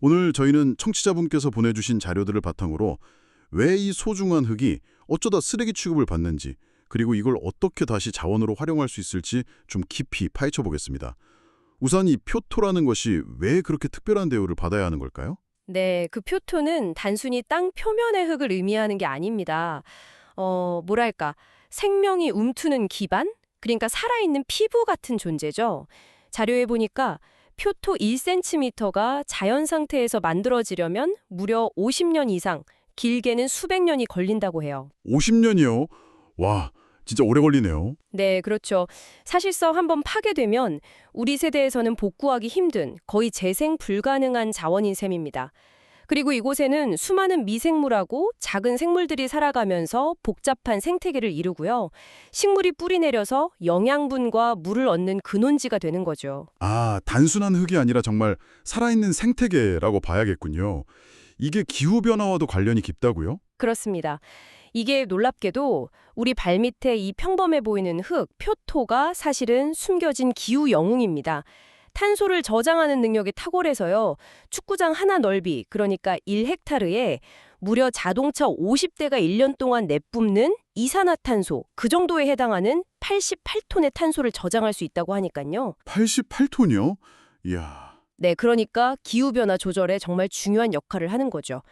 오늘 저희는 청취자분께서 보내주신 자료들을 바탕으로 왜 이 소중한 흙이 어쩌다 쓰레기 취급을 받는지, 그리고 이걸 어떻게 다시 자원으로 활용할 수 있을지 좀 깊이 파헤쳐 보겠습니다. 우선 이 표토라는 것이 왜 그렇게 특별한 대우를 받아야 하는 걸까요? 네, 그 표토는 단순히 땅 표면의 흙을 의미하는 게 아닙니다. 뭐랄까, 생명이 움트는 기반? 그러니까 살아있는 피부 같은 존재죠. 자료에 보니까 표토 1cm가 자연 상태에서 만들어지려면 무려 50년 이상, 길게는 수백 년이 걸린다고 해요. 50년이요? 와, 진짜 오래 걸리네요. 네, 그렇죠. 사실상 한번 파괴되면 우리 세대에서는 복구하기 힘든 거의 재생 불가능한 자원인 셈입니다. 그리고 이곳에는 수많은 미생물하고 작은 생물들이 살아가면서 복잡한 생태계를 이루고요. 식물이 뿌리내려서 영양분과 물을 얻는 근원지가 되는 거죠. 아, 단순한 흙이 아니라 정말 살아있는 생태계라고 봐야겠군요. 이게 기후변화와도 관련이 깊다고요? 그렇습니다. 이게 놀랍게도 우리 발밑에 이 평범해 보이는 흙, 표토가 사실은 숨겨진 기후 영웅입니다. 탄소를 저장하는 능력이 탁월해서요. 축구장 하나 넓이, 그러니까 1헥타르에 무려 자동차 50대가 1년 동안 내뿜는 이산화탄소, 그 정도에 해당하는 88톤의 탄소를 저장할 수 있다고 하니까요. 88톤이요? 이야. 네, 그러니까 기후변화 조절에 정말 중요한 역할을 하는 거죠.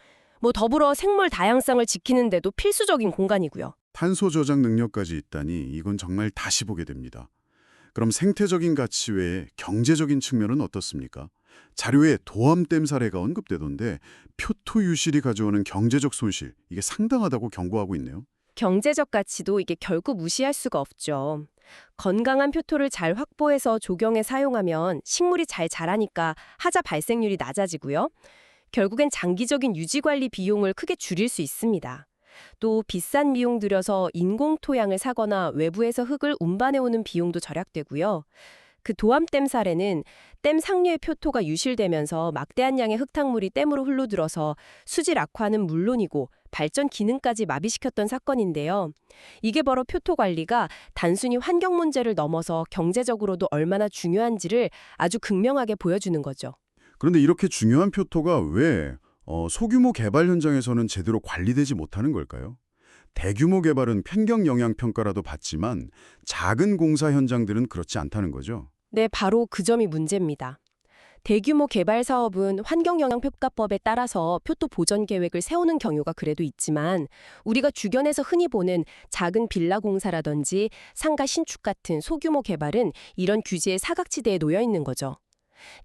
더불어 생물 다양성을 지키는 데도 필수적인 공간이고요. 탄소 저장 능력까지 있다니 이건 정말 다시 보게 됩니다. 그럼 생태적인 가치 외에 경제적인 측면은 어떻습니까? 자료에 도암댐 사례가 언급되던데 표토 유실이 가져오는 경제적 손실, 이게 상당하다고 경고하고 있네요. 경제적 가치도 이게 결코 무시할 수가 없죠. 건강한 표토를 잘 확보해서 조경에 사용하면 식물이 잘 자라니까 하자 발생률이 낮아지고요. 결국엔 장기적인 유지관리 비용을 크게 줄일 수 있습니다. 또 비싼 비용 들여서 인공 토양을 사거나 외부에서 흙을 운반해오는 비용도 절약되고요. 그 도암댐 사례는 댐 상류의 표토가 유실되면서 막대한 양의 흙탕물이 댐으로 흘러들어서 수질 악화는 물론이고 발전 기능까지 마비시켰던 사건인데요. 이게 바로 표토 관리가 단순히 환경 문제를 넘어서 경제적으로도 얼마나 중요한지를 아주 극명하게 보여주는 거죠. 그런데 이렇게 중요한 표토가 왜 소규모 개발 현장에서는 제대로 관리되지 못하는 걸까요? 대규모 개발은 편경 영향 평가라도 받지만 작은 공사 현장들은 그렇지 않다는 거죠. 네, 바로 그 점이 문제입니다. 대규모 개발 사업은 환경영향평가법에 따라서 표토 보전 계획을 세우는 경우가 그래도 있지만 우리가 주변에서 흔히 보는 작은 빌라 공사라든지 상가 신축 같은 소규모 개발은 이런 규제의 사각지대에 놓여 있는 거죠.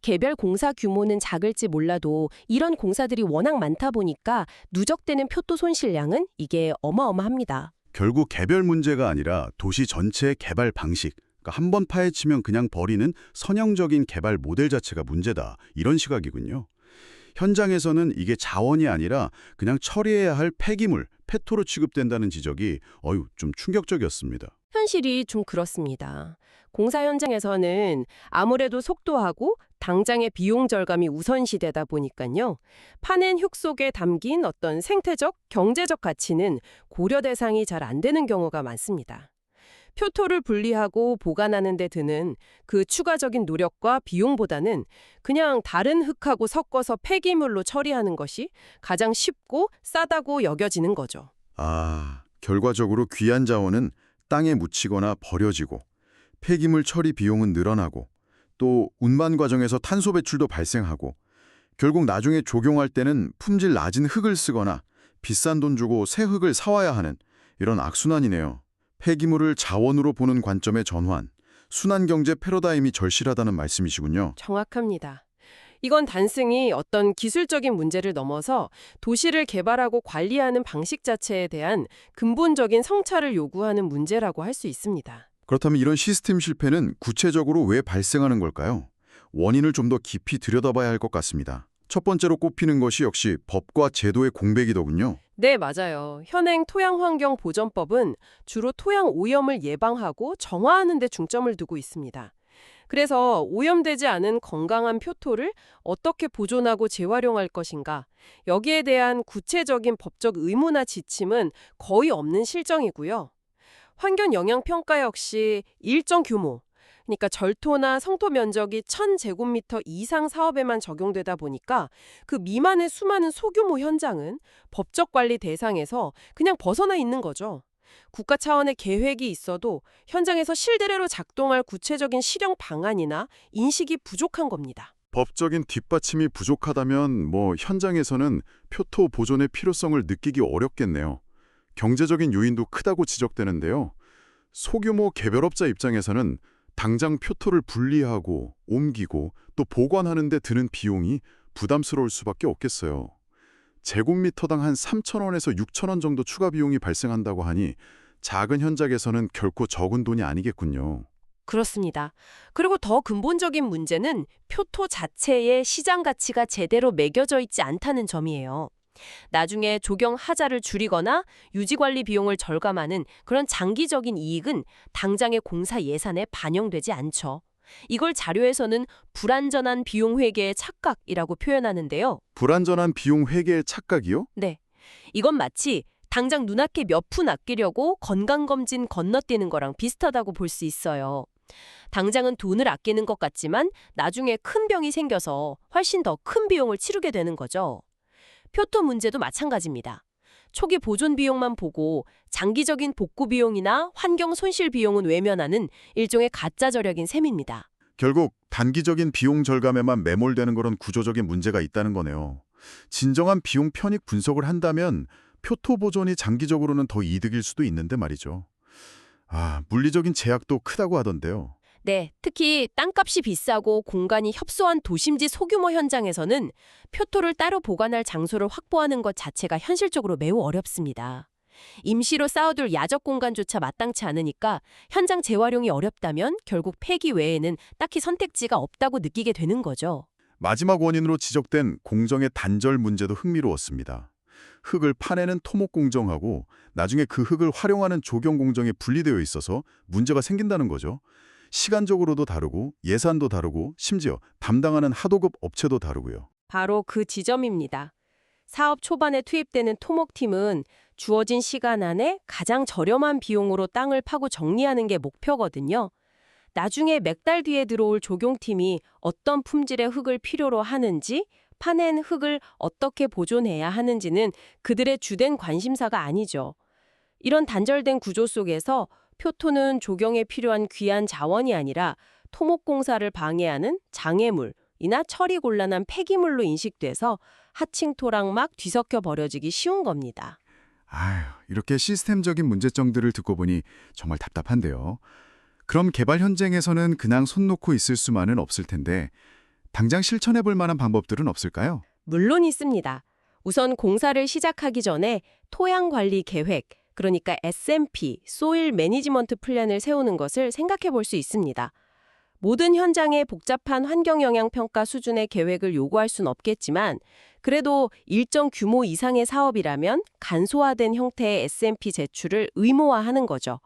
개별 공사 규모는 작을지 몰라도 이런 공사들이 워낙 많다 보니까 누적되는 표토 손실량은 이게 어마어마합니다. 결국 개별 문제가 아니라 도시 전체의 개발 방식, 그러니까 한 번 파헤치면 그냥 버리는 선형적인 개발 모델 자체가 문제다. 이런 시각이군요. 현장에서는 이게 자원이 아니라 그냥 처리해야 할 폐기물, 페토로 취급된다는 지적이 좀 충격적이었습니다. 현실이 좀 그렇습니다. 공사 현장에서는 아무래도 속도하고 당장의 비용 절감이 우선시되다 보니까요. 파낸 흙 속에 담긴 어떤 생태적, 경제적 가치는 고려 대상이 잘 안 되는 경우가 많습니다. 표토를 분리하고 보관하는 데 드는 그 추가적인 노력과 비용보다는 그냥 다른 흙하고 섞어서 폐기물로 처리하는 것이 가장 쉽고 싸다고 여겨지는 거죠. 아, 결과적으로 귀한 자원은 땅에 묻히거나 버려지고 폐기물 처리 비용은 늘어나고 또 운반 과정에서 탄소 배출도 발생하고 결국 나중에 조경할 때는 품질 낮은 흙을 쓰거나 비싼 돈 주고 새 흙을 사와야 하는 이런 악순환이네요. 폐기물을 자원으로 보는 관점의 전환, 순환경제 패러다임이 절실하다는 말씀이시군요. 정확합니다. 이건 단순히 어떤 기술적인 문제를 넘어서 도시를 개발하고 관리하는 방식 자체에 대한 근본적인 성찰을 요구하는 문제라고 할 수 있습니다. 그렇다면 이런 시스템 실패는 구체적으로 왜 발생하는 걸까요? 원인을 좀 더 깊이 들여다봐야 할 것 같습니다. 첫 번째로 꼽히는 것이 역시 법과 제도의 공백이더군요. 네, 맞아요. 현행 토양환경보전법은 주로 토양 오염을 예방하고 정화하는 데 중점을 두고 있습니다. 그래서 오염되지 않은 건강한 표토를 어떻게 보존하고 재활용할 것인가, 여기에 대한 구체적인 법적 의무나 지침은 거의 없는 실정이고요. 환경 영향 평가 역시 일정 규모, 그러니까 절토나 성토 면적이 1000제곱미터 이상 사업에만 적용되다 보니까 그 미만의 수많은 소규모 현장은 법적 관리 대상에서 그냥 벗어나 있는 거죠. 국가 차원의 계획이 있어도 현장에서 실대로 작동할 구체적인 실행 방안이나 인식이 부족한 겁니다. 법적인 뒷받침이 부족하다면 현장에서는 표토 보존의 필요성을 느끼기 어렵겠네요. 경제적인 요인도 크다고 지적되는데요. 소규모 개별업자 입장에서는 당장 표토를 분리하고 옮기고 또 보관하는 데 드는 비용이 부담스러울 수밖에 없겠어요. 제곱미터당 한 3,000원에서 6,000원 정도 추가 비용이 발생한다고 하니 작은 현장에서는 결코 적은 돈이 아니겠군요. 그렇습니다. 그리고 더 근본적인 문제는 표토 자체의 시장 가치가 제대로 매겨져 있지 않다는 점이에요. 나중에 조경 하자를 줄이거나 유지관리 비용을 절감하는 그런 장기적인 이익은 당장의 공사 예산에 반영되지 않죠. 이걸 자료에서는 불완전한 비용 회계의 착각이라고 표현하는데요. 불완전한 비용 회계의 착각이요? 네. 이건 마치 당장 눈앞에 몇 푼 아끼려고 건강검진 건너뛰는 거랑 비슷하다고 볼 수 있어요. 당장은 돈을 아끼는 것 같지만 나중에 큰 병이 생겨서 훨씬 더 큰 비용을 치르게 되는 거죠. 표토 문제도 마찬가지입니다. 초기 보존 비용만 보고 장기적인 복구 비용이나 환경 손실 비용은 외면하는 일종의 가짜 절약인 셈입니다. 결국 단기적인 비용 절감에만 매몰되는 그런 구조적인 문제가 있다는 거네요. 진정한 비용 편익 분석을 한다면 표토 보존이 장기적으로는 더 이득일 수도 있는데 말이죠. 물리적인 제약도 크다고 하던데요. 네, 특히 땅값이 비싸고 공간이 협소한 도심지 소규모 현장에서는 표토를 따로 보관할 장소를 확보하는 것 자체가 현실적으로 매우 어렵습니다. 임시로 쌓아둘 야적 공간조차 마땅치 않으니까 현장 재활용이 어렵다면 결국 폐기 외에는 딱히 선택지가 없다고 느끼게 되는 거죠. 마지막 원인으로 지적된 공정의 단절 문제도 흥미로웠습니다. 흙을 파내는 토목 공정하고 나중에 그 흙을 활용하는 조경 공정이 분리되어 있어서 문제가 생긴다는 거죠. 시간적으로도 다르고 예산도 다르고 심지어 담당하는 하도급 업체도 다르고요. 바로 그 지점입니다. 사업 초반에 투입되는 토목팀은 주어진 시간 안에 가장 저렴한 비용으로 땅을 파고 정리하는 게 목표거든요. 나중에 몇 달 뒤에 들어올 조경팀이 어떤 품질의 흙을 필요로 하는지, 파낸 흙을 어떻게 보존해야 하는지는 그들의 주된 관심사가 아니죠. 이런 단절된 구조 속에서 표토는 조경에 필요한 귀한 자원이 아니라 토목공사를 방해하는 장애물이나 처리 곤란한 폐기물로 인식돼서 하층 토랑막 뒤섞여 버려지기 쉬운 겁니다. 이렇게 시스템적인 문제점들을 듣고 보니 정말 답답한데요. 그럼 개발 현장에서는 그냥 손 놓고 있을 수만은 없을 텐데 당장 실천해 볼 만한 방법들은 없을까요? 물론 있습니다. 우선 공사를 시작하기 전에 토양 관리 계획, 그러니까 SMP, 소일 매니지먼트 플랜을 세우는 것을 생각해 볼 수 있습니다. 모든 현장의 복잡한 환경 영향 평가 수준의 계획을 요구할 순 없겠지만 그래도 일정 규모 이상의 사업이라면 간소화된 형태의 SMP 제출을 의무화하는 거죠.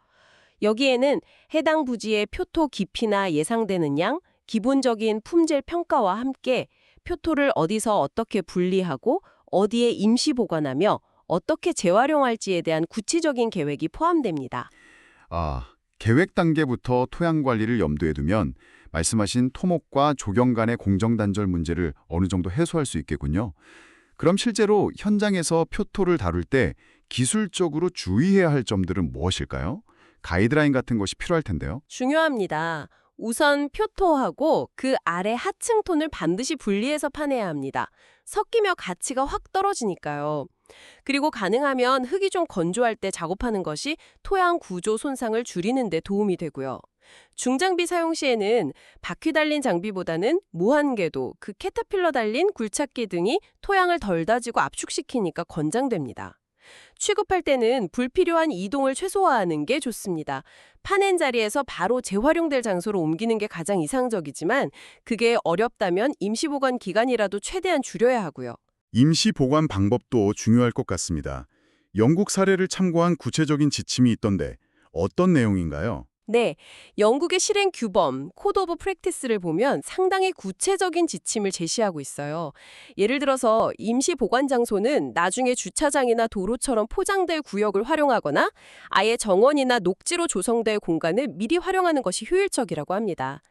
여기에는 해당 부지의 표토 깊이나 예상되는 양, 기본적인 품질 평가와 함께 표토를 어디서 어떻게 분리하고 어디에 임시 보관하며 어떻게 재활용할지에 대한 구체적인 계획이 포함됩니다. 계획 단계부터 토양 관리를 염두에 두면 말씀하신 토목과 조경 간의 공정 단절 문제를 어느 정도 해소할 수 있겠군요. 그럼 실제로 현장에서 표토를 다룰 때 기술적으로 주의해야 할 점들은 무엇일까요? 가이드라인 같은 것이 필요할 텐데요. 중요합니다. 우선 표토하고 그 아래 하층 톤을 반드시 분리해서 파내야 합니다. 섞이며 가치가 확 떨어지니까요. 그리고 가능하면 흙이 좀 건조할 때 작업하는 것이 토양 구조 손상을 줄이는 데 도움이 되고요. 중장비 사용 시에는 바퀴 달린 장비보다는 무한궤도, 그 캐터필러 달린 굴착기 등이 토양을 덜 다지고 압축시키니까 권장됩니다. 취급할 때는 불필요한 이동을 최소화하는 게 좋습니다. 파낸 자리에서 바로 재활용될 장소로 옮기는 게 가장 이상적이지만 그게 어렵다면 임시보관 기간이라도 최대한 줄여야 하고요. 임시 보관 방법도 중요할 것 같습니다. 영국 사례를 참고한 구체적인 지침이 있던데 어떤 내용인가요? 네, 영국의 실행 규범, 코드 오브 프랙티스를 보면 상당히 구체적인 지침을 제시하고 있어요. 예를 들어서 임시 보관 장소는 나중에 주차장이나 도로처럼 포장될 구역을 활용하거나 아예 정원이나 녹지로 조성될 공간을 미리 활용하는 것이 효율적이라고 합니다.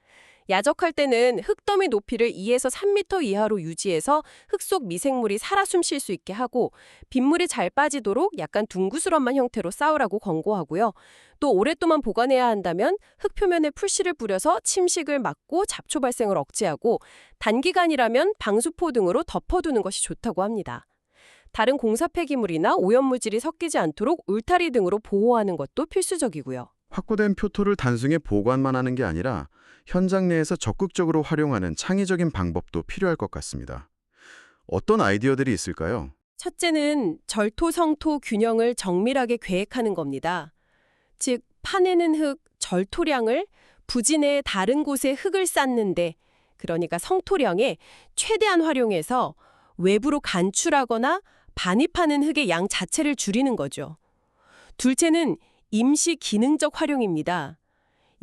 야적할 때는 흙더미 높이를 2에서 3m 이하로 유지해서 흙 속 미생물이 살아 숨 쉴 수 있게 하고 빗물이 잘 빠지도록 약간 둥그스런만 형태로 쌓으라고 권고하고요. 또 오랫동안 보관해야 한다면 흙 표면에 풀씨를 뿌려서 침식을 막고 잡초 발생을 억제하고 단기간이라면 방수포 등으로 덮어두는 것이 좋다고 합니다. 다른 공사 폐기물이나 오염물질이 섞이지 않도록 울타리 등으로 보호하는 것도 필수적이고요. 확보된 표토를 단순히 보관만 하는 게 아니라 현장 내에서 적극적으로 활용하는 창의적인 방법도 필요할 것 같습니다. 어떤 아이디어들이 있을까요? 첫째는 절토 성토 균형을 정밀하게 계획하는 겁니다. 즉, 파내는 흙, 절토량을 부지 내의 다른 곳에 흙을 쌓는데, 그러니까 성토량에 최대한 활용해서 외부로 간출하거나 반입하는 흙의 양 자체를 줄이는 거죠. 둘째는 임시 기능적 활용입니다.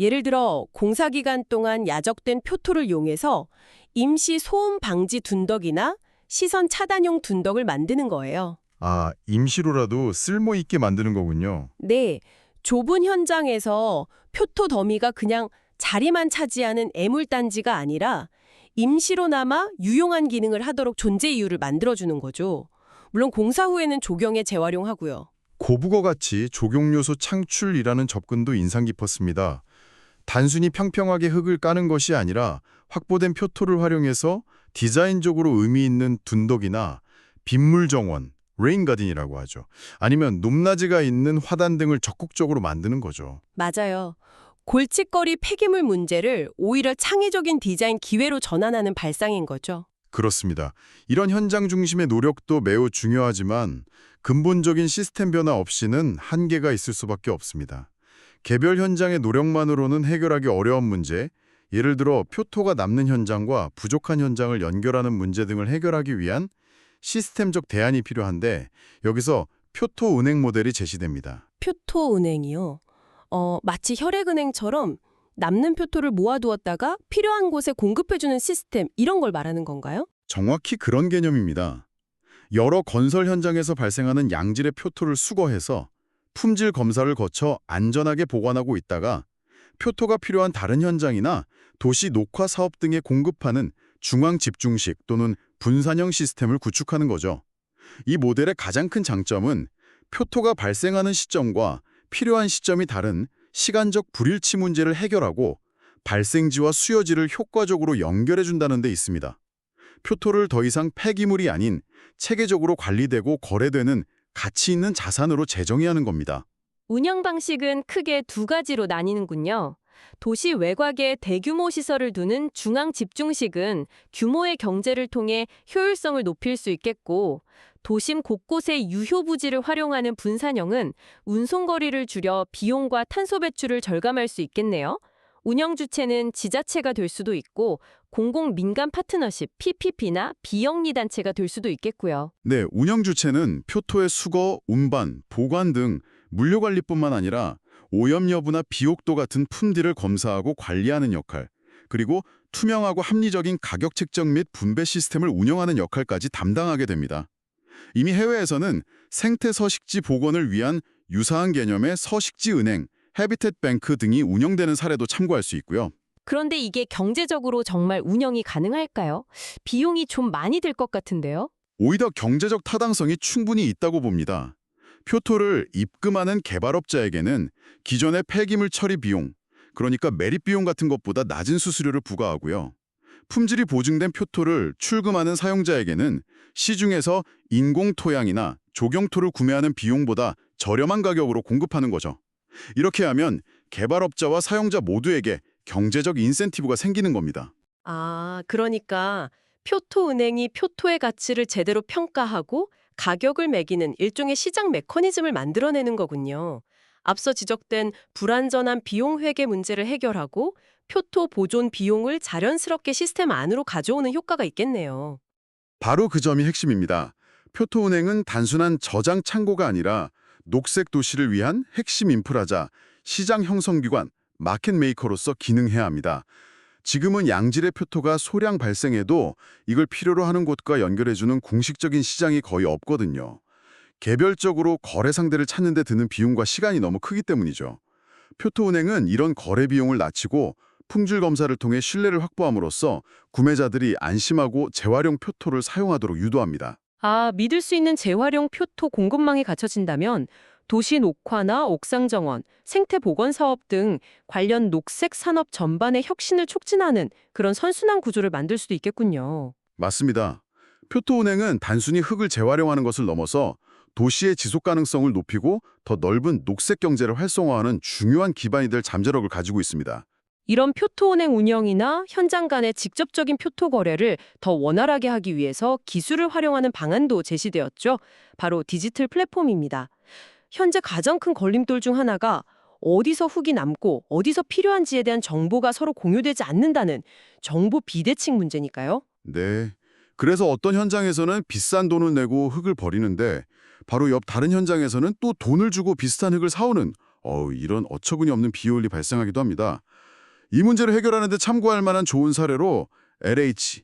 예를 들어 공사 기간 동안 야적된 표토를 이용해서 임시 소음 방지 둔덕이나 시선 차단용 둔덕을 만드는 거예요. 아, 임시로라도 쓸모있게 만드는 거군요. 네, 좁은 현장에서 표토 더미가 그냥 자리만 차지하는 애물단지가 아니라 임시로나마 유용한 기능을 하도록 존재 이유를 만들어주는 거죠. 물론 공사 후에는 조경에 재활용하고요. 고북어같이 조경요소 창출이라는 접근도 인상 깊었습니다. 단순히 평평하게 흙을 까는 것이 아니라 확보된 표토를 활용해서 디자인적으로 의미 있는 둔덕이나 빗물 정원, 레인가든이라고 하죠. 아니면 높낮이가 있는 화단 등을 적극적으로 만드는 거죠. 맞아요. 골칫거리 폐기물 문제를 오히려 창의적인 디자인 기회로 전환하는 발상인 거죠. 그렇습니다. 이런 현장 중심의 노력도 매우 중요하지만 근본적인 시스템 변화 없이는 한계가 있을 수밖에 없습니다. 개별 현장의 노력만으로는 해결하기 어려운 문제, 예를 들어 표토가 남는 현장과 부족한 현장을 연결하는 문제 등을 해결하기 위한 시스템적 대안이 필요한데 여기서 표토 은행 모델이 제시됩니다. 표토 은행이요. 마치 혈액은행처럼 남는 표토를 모아두었다가 필요한 곳에 공급해주는 시스템, 이런 걸 말하는 건가요? 정확히 그런 개념입니다. 여러 건설 현장에서 발생하는 양질의 표토를 수거해서 품질 검사를 거쳐 안전하게 보관하고 있다가 표토가 필요한 다른 현장이나 도시 녹화 사업 등에 공급하는 중앙 집중식 또는 분산형 시스템을 구축하는 거죠. 이 모델의 가장 큰 장점은 표토가 발생하는 시점과 필요한 시점이 다른 시간적 불일치 문제를 해결하고 발생지와 수요지를 효과적으로 연결해준다는 데 있습니다. 표토를 더 이상 폐기물이 아닌 체계적으로 관리되고 거래되는 가치 있는 자산으로 재정의하는 겁니다. 운영 방식은 크게 두 가지로 나뉘는군요. 도시 외곽에 대규모 시설을 두는 중앙 집중식은 규모의 경제를 통해 효율성을 높일 수 있겠고, 도심 곳곳의 유효 부지를 활용하는 분산형은 운송거리를 줄여 비용과 탄소 배출을 절감할 수 있겠네요. 운영 주체는 지자체가 될 수도 있고 공공민간 파트너십 PPP나 비영리 단체가 될 수도 있겠고요. 네, 운영 주체는 표토의 수거, 운반, 보관 등 물류관리뿐만 아니라 오염 여부나 비옥도 같은 품질을 검사하고 관리하는 역할, 그리고 투명하고 합리적인 가격 책정 및 분배 시스템을 운영하는 역할까지 담당하게 됩니다. 이미 해외에서는 생태 서식지 복원을 위한 유사한 개념의 서식지 은행, 해비텟 뱅크 등이 운영되는 사례도 참고할 수 있고요. 그런데 이게 경제적으로 정말 운영이 가능할까요? 비용이 좀 많이 들 것 같은데요? 오히려 경제적 타당성이 충분히 있다고 봅니다. 표토를 입금하는 개발업자에게는 기존의 폐기물 처리 비용, 그러니까 매립 비용 같은 것보다 낮은 수수료를 부과하고요. 품질이 보증된 표토를 출금하는 사용자에게는 시중에서 인공토양이나 조경토를 구매하는 비용보다 저렴한 가격으로 공급하는 거죠. 이렇게 하면 개발업자와 사용자 모두에게 경제적 인센티브가 생기는 겁니다. 아, 그러니까 표토은행이 표토의 가치를 제대로 평가하고 가격을 매기는 일종의 시장 메커니즘을 만들어내는 거군요. 앞서 지적된 불완전한 비용 회계 문제를 해결하고 표토 보존 비용을 자연스럽게 시스템 안으로 가져오는 효과가 있겠네요. 바로 그 점이 핵심입니다. 표토은행은 단순한 저장 창고가 아니라 녹색 도시를 위한 핵심 인프라자, 시장 형성기관, 마켓 메이커로서 기능해야 합니다. 지금은 양질의 표토가 소량 발생해도 이걸 필요로 하는 곳과 연결해주는 공식적인 시장이 거의 없거든요. 개별적으로 거래 상대를 찾는 데 드는 비용과 시간이 너무 크기 때문이죠. 표토은행은 이런 거래 비용을 낮추고 품질 검사를 통해 신뢰를 확보함으로써 구매자들이 안심하고 재활용 표토를 사용하도록 유도합니다. 아, 믿을 수 있는 재활용 표토 공급망이 갖춰진다면 도시 녹화나 옥상 정원, 생태 보건 사업 등 관련 녹색 산업 전반의 혁신을 촉진하는 그런 선순환 구조를 만들 수도 있겠군요. 맞습니다. 표토은행은 단순히 흙을 재활용하는 것을 넘어서 도시의 지속 가능성을 높이고 더 넓은 녹색 경제를 활성화하는 중요한 기반이 될 잠재력을 가지고 있습니다. 이런 표토은행 운영이나 현장 간의 직접적인 표토 거래를 더 원활하게 하기 위해서 기술을 활용하는 방안도 제시되었죠. 바로 디지털 플랫폼입니다. 현재 가장 큰 걸림돌 중 하나가 어디서 흙이 남고 어디서 필요한지에 대한 정보가 서로 공유되지 않는다는 정보 비대칭 문제니까요. 네. 그래서 어떤 현장에서는 비싼 돈을 내고 흙을 버리는데 바로 옆 다른 현장에서는 또 돈을 주고 비슷한 흙을 사오는 이런 어처구니 없는 비효율이 발생하기도 합니다. 이 문제를 해결하는 데 참고할 만한 좋은 사례로 LH,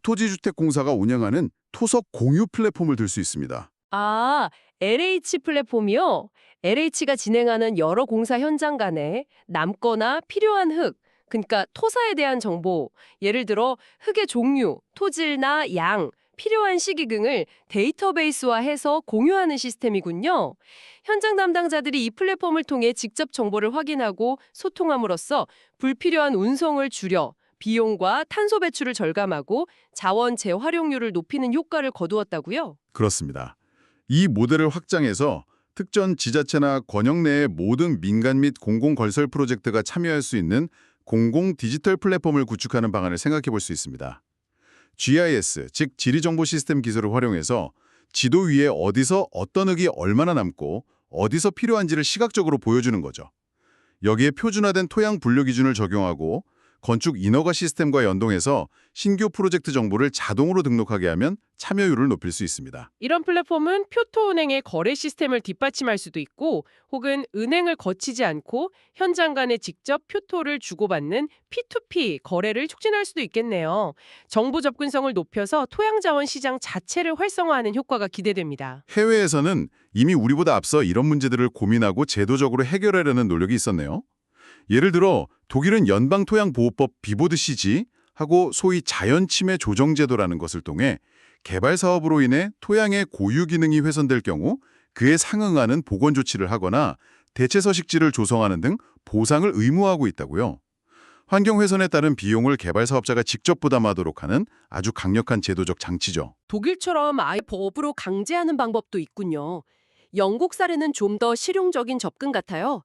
한국토지주택공사가 운영하는 토석 공유 플랫폼을 들 수 있습니다. 아, LH 플랫폼이요? LH가 진행하는 여러 공사 현장 간에 남거나 필요한 흙, 그러니까 토사에 대한 정보, 예를 들어 흙의 종류, 토질나 양, 필요한 시기 등을 데이터베이스화해서 공유하는 시스템이군요. 현장 담당자들이 이 플랫폼을 통해 직접 정보를 확인하고 소통함으로써 불필요한 운송을 줄여 비용과 탄소 배출을 절감하고 자원 재활용률을 높이는 효과를 거두었다고요? 그렇습니다. 이 모델을 확장해서 특정 지자체나 권역 내의 모든 민간 및 공공건설 프로젝트가 참여할 수 있는 공공 디지털 플랫폼을 구축하는 방안을 생각해 볼 수 있습니다. GIS, 즉 지리정보 시스템 기술을 활용해서 지도 위에 어디서 어떤 흙이 얼마나 남고 어디서 필요한지를 시각적으로 보여주는 거죠. 여기에 표준화된 토양 분류 기준을 적용하고 건축 인허가 시스템과 연동해서 신규 프로젝트 정보를 자동으로 등록하게 하면 참여율을 높일 수 있습니다. 이런 플랫폼은 표토은행의 거래 시스템을 뒷받침할 수도 있고 혹은 은행을 거치지 않고 현장 간에 직접 표토를 주고받는 P2P 거래를 촉진할 수도 있겠네요. 정보 접근성을 높여서 토양자원 시장 자체를 활성화하는 효과가 기대됩니다. 해외에서는 이미 우리보다 앞서 이런 문제들을 고민하고 제도적으로 해결하려는 노력이 있었네요. 예를 들어 독일은 연방토양보호법 비보드 CG 하고 소위 자연침해 조정제도라는 것을 통해 개발 사업으로 인해 토양의 고유 기능이 훼손될 경우 그에 상응하는 보건 조치를 하거나 대체 서식지를 조성하는 등 보상을 의무화하고 있다고요. 환경 훼손에 따른 비용을 개발 사업자가 직접 부담하도록 하는 아주 강력한 제도적 장치죠. 독일처럼 아예 법으로 강제하는 방법도 있군요. 영국 사례는 좀 더 실용적인 접근 같아요.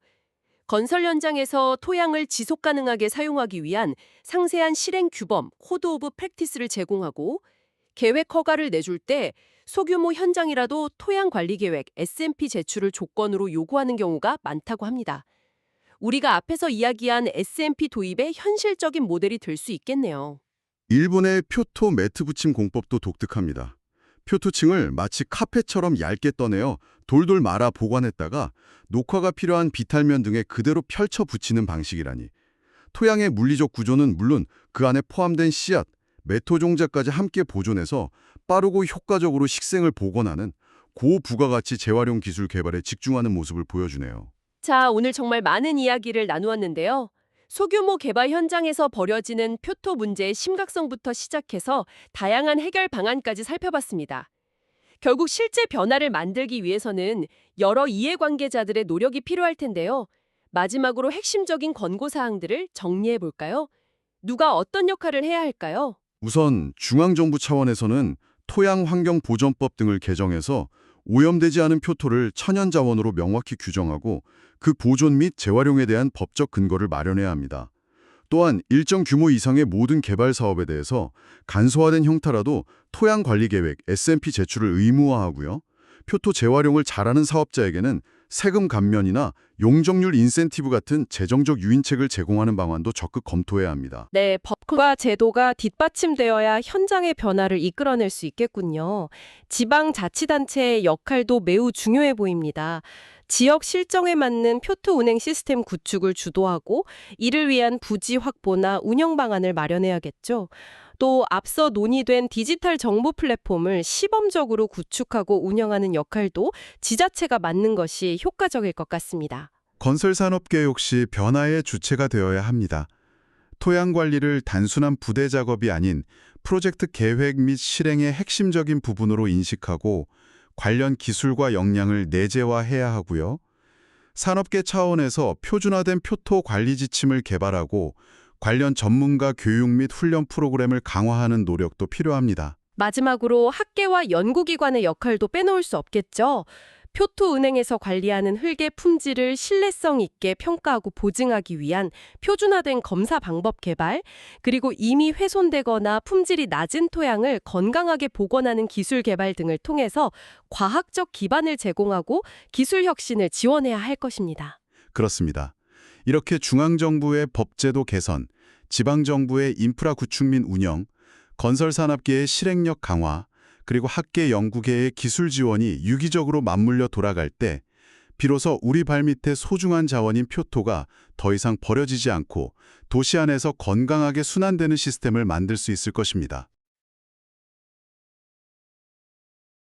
건설 현장에서 토양을 지속 가능하게 사용하기 위한 상세한 실행 규범, 코드 오브 프랙티스를 제공하고 계획 허가를 내줄 때 소규모 현장이라도 토양 관리 계획, SMP 제출을 조건으로 요구하는 경우가 많다고 합니다. 우리가 앞에서 이야기한 SMP 도입의 현실적인 모델이 될 수 있겠네요. 일본의 표토 매트 붙임 공법도 독특합니다. 표토층을 마치 카펫처럼 얇게 떠내어 돌돌 말아 보관했다가 녹화가 필요한 비탈면 등에 그대로 펼쳐 붙이는 방식이라니. 토양의 물리적 구조는 물론 그 안에 포함된 씨앗, 메토종자까지 함께 보존해서 빠르고 효과적으로 식생을 복원하는 고부가가치 재활용 기술 개발에 집중하는 모습을 보여주네요. 자, 오늘 정말 많은 이야기를 나누었는데요. 소규모 개발 현장에서 벌어지는 표토 문제의 심각성부터 시작해서 다양한 해결 방안까지 살펴봤습니다. 결국 실제 변화를 만들기 위해서는 여러 이해관계자들의 노력이 필요할 텐데요. 마지막으로 핵심적인 권고사항들을 정리해 볼까요? 누가 어떤 역할을 해야 할까요? 우선 중앙정부 차원에서는 토양환경보전법 등을 개정해서 오염되지 않은 표토를 천연자원으로 명확히 규정하고 그 보존 및 재활용에 대한 법적 근거를 마련해야 합니다. 또한 일정 규모 이상의 모든 개발 사업에 대해서 간소화된 형태라도 토양관리계획, SMP 제출을 의무화하고요. 표토 재활용을 잘하는 사업자에게는 세금 감면이나 용적률 인센티브 같은 재정적 유인책을 제공하는 방안도 적극 검토해야 합니다. 네, 법과 제도가 뒷받침되어야 현장의 변화를 이끌어낼 수 있겠군요. 지방자치단체의 역할도 매우 중요해 보입니다. 지역 실정에 맞는 표토 운행 시스템 구축을 주도하고 이를 위한 부지 확보나 운영 방안을 마련해야겠죠. 또 앞서 논의된 디지털 정보 플랫폼을 시범적으로 구축하고 운영하는 역할도 지자체가 맡는 것이 효과적일 것 같습니다. 건설산업계 역시 변화의 주체가 되어야 합니다. 토양 관리를 단순한 부대 작업이 아닌 프로젝트 계획 및 실행의 핵심적인 부분으로 인식하고 관련 기술과 역량을 내재화해야 하고요. 산업계 차원에서 표준화된 표토 관리 지침을 개발하고 관련 전문가 교육 및 훈련 프로그램을 강화하는 노력도 필요합니다. 마지막으로 학계와 연구기관의 역할도 빼놓을 수 없겠죠. 표토 은행에서 관리하는 흙의 품질을 신뢰성 있게 평가하고 보증하기 위한 표준화된 검사 방법 개발, 그리고 이미 훼손되거나 품질이 낮은 토양을 건강하게 복원하는 기술 개발 등을 통해서 과학적 기반을 제공하고 기술 혁신을 지원해야 할 것입니다. 그렇습니다. 이렇게 중앙정부의 법제도 개선, 지방정부의 인프라 구축 및 운영, 건설산업계의 실행력 강화, 그리고 학계 연구계의 기술 지원이 유기적으로 맞물려 돌아갈 때 비로소 우리 발밑에 소중한 자원인 표토가 더 이상 버려지지 않고 도시 안에서 건강하게 순환되는 시스템을 만들 수 있을 것입니다.